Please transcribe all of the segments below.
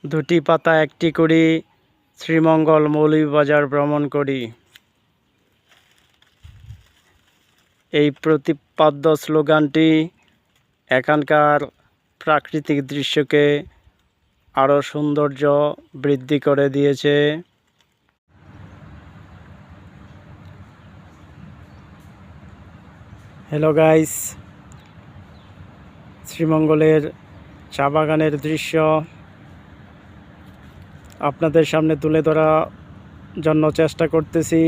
দুটি পাতা একটি করি, শ্রীমঙ্গল মৌলভীবাজার ভ্রমণ করি। এই প্রতিপাদ্য স্লোগানটি এখানকার প্রাকৃতিক দৃশ্যকে আরও সৌন্দর্য বৃদ্ধি করে দিয়েছে। হ্যালো গাইস, শ্রীমঙ্গলের চা বাগানের দৃশ্য আপনাদের সামনে তুলে ধরার জন্য চেষ্টা করতেছি।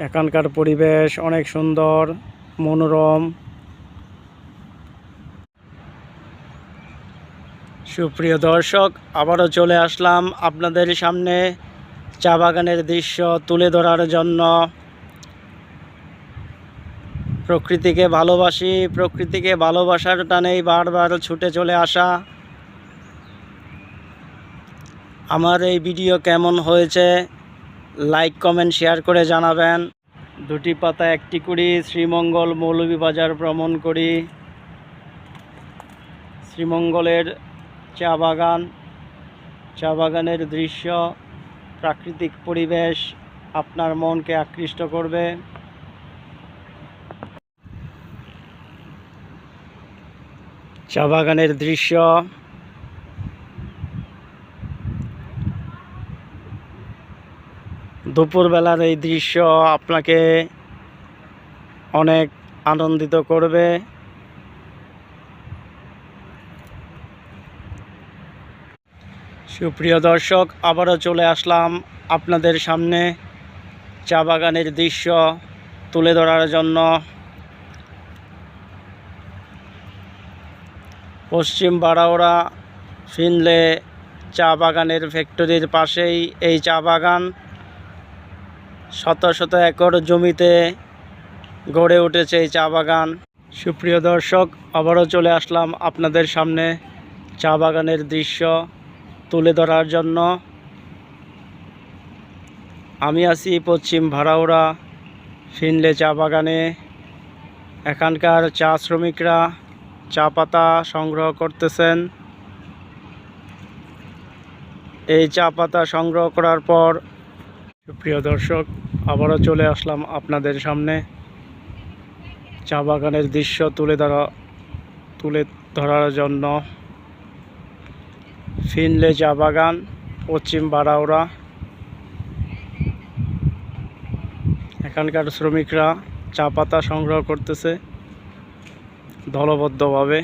এখানকার পরিবেশ অনেক সুন্দর, মনোরম। সুপ্রিয় দর্শক, আবারও চলে আসলাম আপনাদের সামনে চা বাগানের দৃশ্য তুলে ধরার জন্য। প্রকৃতিকে ভালোবাসি, প্রকৃতিকে ভালোবাসার টানেই বারবার ছুটে চলে আসা। আমার এই ভিডিও কেমন হয়েছে লাইক কমেন্ট শেয়ার করে জানাবেন। দুটি পাতা একটি করি, শ্রীমঙ্গল মৌলভীবাজার ভ্রমণ করি। শ্রীমঙ্গলের চা বাগানের দৃশ্য, প্রাকৃতিক পরিবেশ আপনার মনকে আকৃষ্ট করবে। চা বাগানের দৃশ্য দুপুরবেলার এই দৃশ্য আপনাকে অনেক আনন্দিত করবে। সুপ্রিয় দর্শক, আবারও চলে আসলাম আপনাদের সামনে চা বাগানের দৃশ্য তুলে ধরার জন্য। পশ্চিম বারাউরা ফিনলে চা বাগানের ফ্যাক্টরির পাশেই এই চা বাগান। শত শত একর জমিতে গড়ে উঠেছে এই চা বাগান। সুপ্রিয় দর্শক, আবারও চলে আসলাম আপনাদের সামনে চা বাগানের দৃশ্য তুলে ধরার জন্য। আমি আছি পশ্চিম বারাউরা ফিনলে চা বাগানে। এখানকার চা শ্রমিকরা চা পাতা সংগ্রহ করতেছেন। এই চা পাতা সংগ্রহ করার পর, সুপ্রিয় দর্শক, আবারও চলে আসলাম আপনাদের সামনে চা বাগানের দৃশ্য তুলে ধরার জন্য। ফিনলে চা বাগান, পশ্চিম বারাউরা। এখানকার শ্রমিকরা চা পাতা সংগ্রহ করতেছে দলবদ্ধভাবে।